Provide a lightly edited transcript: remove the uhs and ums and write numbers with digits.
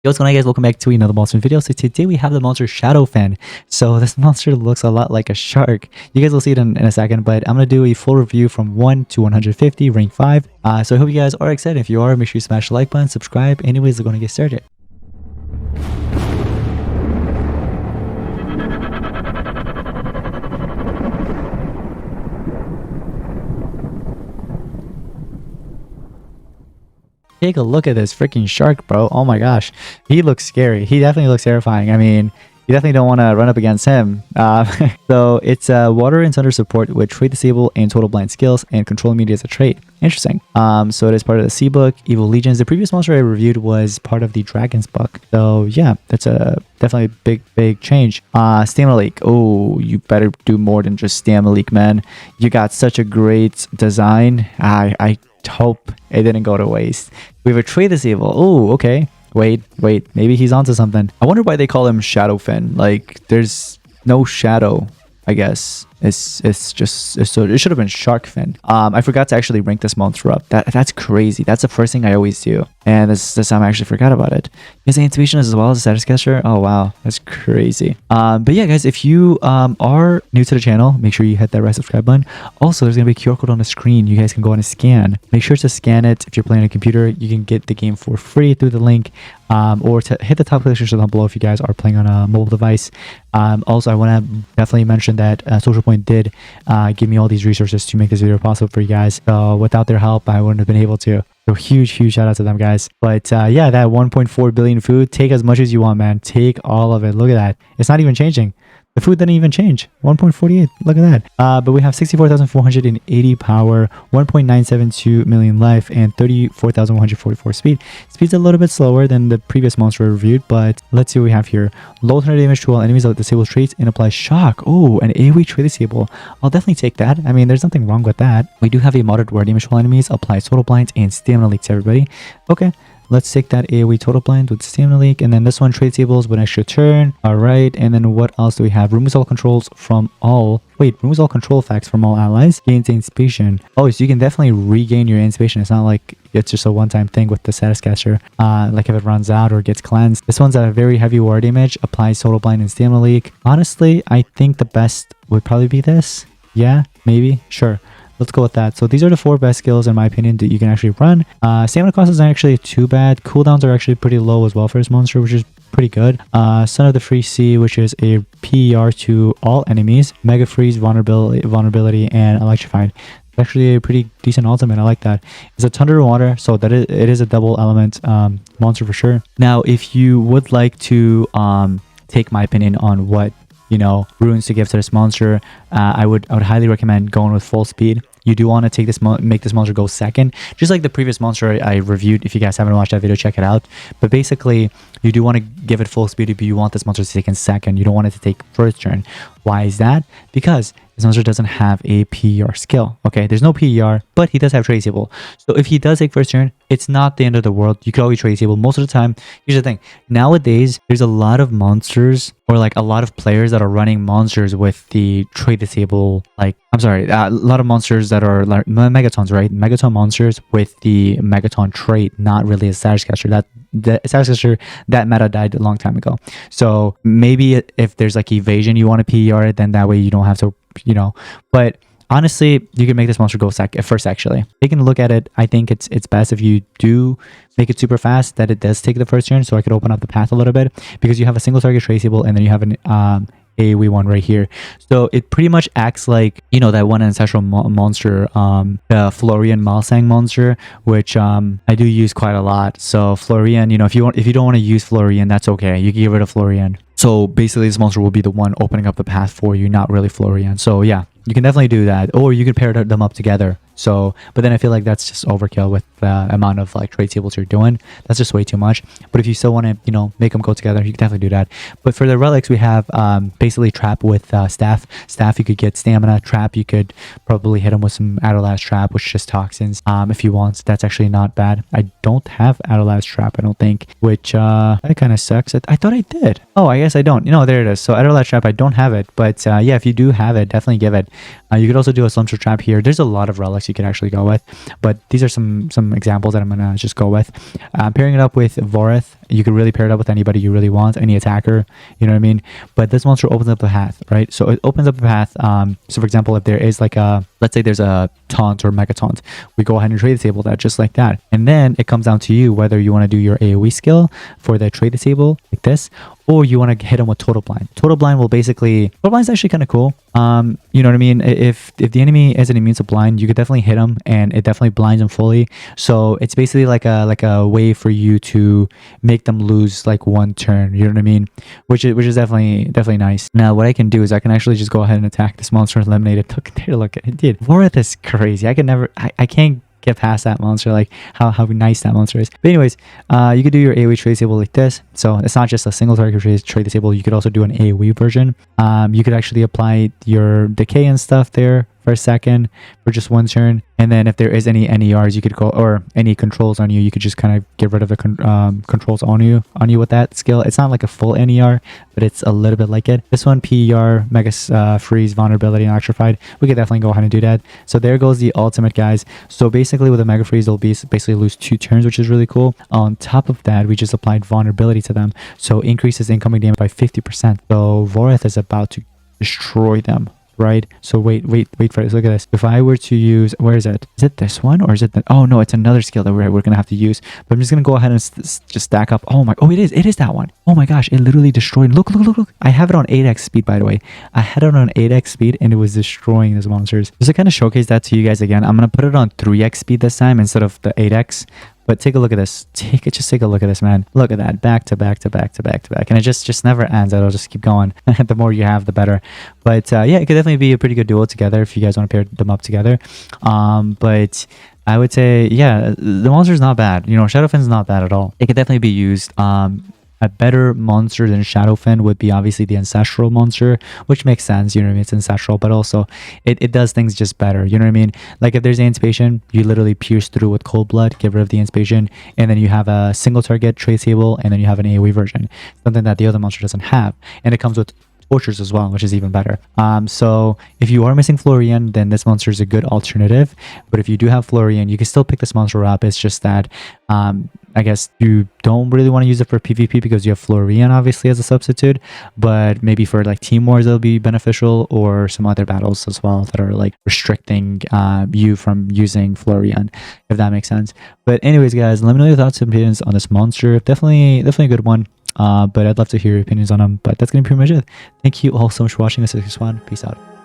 Yo, what's going on, guys? Welcome back to another monster video. So today we have the monster Shadowfynn. So this monster looks a lot like a shark. You guys will see it in a second, but I'm going to do a full review from 1 to 150, rank 5. So I hope you guys are excited. If you are, make sure you smash the like button, subscribe. Anyways, we're going to get started. Take a look at this freaking shark, bro. Oh my gosh. He looks scary. He definitely looks terrifying. I mean, you definitely don't want to run up against him. So it's water and thunder support with trait disable and total blind skills and control media as a trait. Interesting. So it is part of the C book, Evil Legions. The previous monster I reviewed was part of the Dragons book. So yeah, that's a definitely big change. Stamina leak. Oh, you better do more than just stamina leak, man. You got such a great design. I hope it didn't go to waste. We have a trait disable. Oh, okay. Wait, maybe he's onto something. I wonder why they call him Shadowfynn. Like, there's no shadow, I guess. So it should have been Sharkfin. I forgot to actually rank this monster up. That's crazy. That's the first thing I always do, and this time I actually forgot about it. His anticipation as well as a status caster. Oh wow, that's crazy. But yeah, guys, if you are new to the channel, make sure you hit that red subscribe button. Also, there's gonna be a QR code on the screen. You guys can go on and scan. Make sure to scan it. If you're playing on a computer, you can get the game for free through the link, or to hit the top click down below if you guys are playing on a mobile device. Also, I want to definitely mention that Social Point did give me all these resources to make this video possible for you guys. So without their help, I wouldn't have been able to. So huge shout out to them, guys. But yeah, that 1.4 billion food, take as much as you want, man. Take all of it. Look at that. It's not even changing. The food didn't even change. 1.48. Look at that. But we have 64,480 power, 1.972 million life, and 34,144 speed. Speed's a little bit slower than the previous monster I reviewed, but let's see what we have here. Low thunder damage to all enemies that disable traits and apply shock. Oh, an AoE trait disable. I'll definitely take that. I mean, there's nothing wrong with that. We do have a moderate wear damage to all enemies, applies total blinds and stamina leaks to everybody. Okay. Let's take that AoE total blind with stamina leak, and then this one trade tables with an extra turn. All right, and then what else do we have? Removes all controls from all. Wait, removes all control effects from all allies. Gains anticipation. Oh, so you can definitely regain your anticipation. It's not like it's just a one-time thing with the status caster. Like if it runs out or gets cleansed. This one's a very heavy war damage. Applies total blind and stamina leak. Honestly, I think the best would probably be this. Yeah, maybe, sure. Let's go with that. So these are the 4 best skills in my opinion that you can actually run. Stamina cost isn't actually too bad. Cooldowns are actually pretty low as well for this monster, which is pretty good. Son of the Free Sea, which is a PER to all enemies. Mega Freeze, vulnerability, and electrified. It's actually a pretty decent ultimate. I like that. It's a thunder and water, so that it is a double element monster for sure. Now, if you would like to take my opinion on what runes to give to this monster, I would highly recommend going with full speed. You do want to take this make this monster go second, just like the previous monster I reviewed. If you guys haven't watched that video, check it out. But basically, you do want to give it full speed if you want this monster to take in second. You don't want it to take first turn. Why is that? Because this monster doesn't have a PER skill. Okay, there's no PER, but he does have trade disable. So if he does take first turn, it's not the end of the world. You could always trade disable. Most of the time, here's the thing. Nowadays, there's a lot of monsters, or like a lot of players that are running monsters with the trade disable. Like, I'm sorry, a lot of monsters that are like megatons, right? Megaton monsters with the megaton trait, not really a status caster. The status caster, that meta died a long time ago. So maybe if there's like evasion, you want to PER it, then that way you don't have to, but honestly, you can make this monster go first. Actually, taking a look at it, I think it's best if you do make it super fast, that it does take the first turn, so I could open up the path a little bit, because you have a single target traceable, and then you have an AoE one right here. So it pretty much acts like that one ancestral monster, the Florian Malsang monster, which I do use quite a lot. So Florian, if you don't want to use Florian, that's okay. You can get rid of Florian. So basically, this monster will be the one opening up the path for you, not really Florian. So yeah, you can definitely do that, or you can pair them up together. So, but then I feel like that's just overkill with the amount of like trade tables you're doing. That's just way too much. But if you still want to, make them go together, you can definitely do that. But for the relics, we have basically trap with staff. Staff, you could get stamina. Trap, you could probably hit them with some Adolaz trap, which is just toxins. If you want, that's actually not bad. I don't have Adolaz trap, I don't think, which that kind of sucks. I thought I did. Oh, I guess I don't. There it is. So Adolaz trap, I don't have it. But yeah, if you do have it, definitely give it. You could also do a slumster trap here. There's a lot of relics decks you could actually go with. But these are some examples that I'm gonna just go with. Pairing it up with Vorith, you could really pair it up with anybody you really want, any attacker, you know what I mean? But this monster opens up a path, right? So it opens up a path. So for example, if there is like a, let's say there's a taunt or mega taunt, we go ahead and trade disable that just like that. And then it comes down to you whether you want to do your AoE skill for the trade disable like this, or you want to hit them with total blind. Total blind will basically, total blind is actually kind of cool. You know what I mean? If the enemy isn't immune to blind, you could definitely hit them and it definitely blinds them fully. So it's basically like a way for you to make them lose like one turn, you know what I mean? Which is definitely nice. Now what I can do is I can actually just go ahead and attack this monster and eliminate it. Look at it, dude. Vorith is crazy. I can't get past that monster, like how nice that monster is. But anyways, you could do your AoE trade disable like this. So it's not just a single target trade disable, you could also do an AoE version. You could actually apply your decay and stuff there for a second for just one turn, and then if there is any NERs you could go, or any controls on you, you could just kind of get rid of the controls on you with that skill. It's not like a full NER, but it's a little bit like it. This one, PER, Mega Freeze, Vulnerability, and Electrified, we could definitely go ahead and do that. So there goes the ultimate, guys. So basically with a Mega Freeze, they'll basically lose 2 turns, which is really cool. On top of that, we just applied Vulnerability to them, so increases incoming damage by 50%. So Vorith is about to destroy them, right? So wait for this. Look at this. If I were to use, where is it? Is it this one, or is it the, oh no, it's another skill that we're gonna have to use. But I'm just gonna go ahead and just stack up. Oh, it is that one. Oh my gosh, it literally destroyed. Look. I have it on 8x speed, by the way. I had it on 8x speed and it was destroying these monsters. Just to kind of showcase that to you guys again, I'm gonna put it on 3x speed this time instead of the 8x. But take a look at this. Just take a look at this, man. Look at that. Back to back to back to back to back. And it just never ends. It'll just keep going. The more you have, the better. But yeah, it could definitely be a pretty good duo together if you guys want to pair them up together. But I would say, yeah, the monster's not bad. You know, Shadowfynn's not bad at all. It could definitely be used. A better monster than Shadowfynn would be obviously the Ancestral monster, which makes sense, you know what I mean? It's Ancestral, but also it does things just better, you know what I mean? Like if there's Anticipation, you literally pierce through with Cold Blood, get rid of the Anticipation, and then you have a single target trade table, and then you have an AoE version, something that the other monster doesn't have. And it comes with Tortures as well, which is even better. So if you are missing Florian, then this monster is a good alternative. But if you do have Florian, you can still pick this monster up. It's just that I guess you don't really want to use it for PvP because you have Florian obviously as a substitute, but maybe for like team wars it'll be beneficial, or some other battles as well that are like restricting you from using Florian, if that makes sense. But anyways, guys, let me know your thoughts and opinions on this monster. Definitely a good one. But I'd love to hear your opinions on them. But that's gonna be pretty much it. Thank you all so much for watching. This is one. Peace out.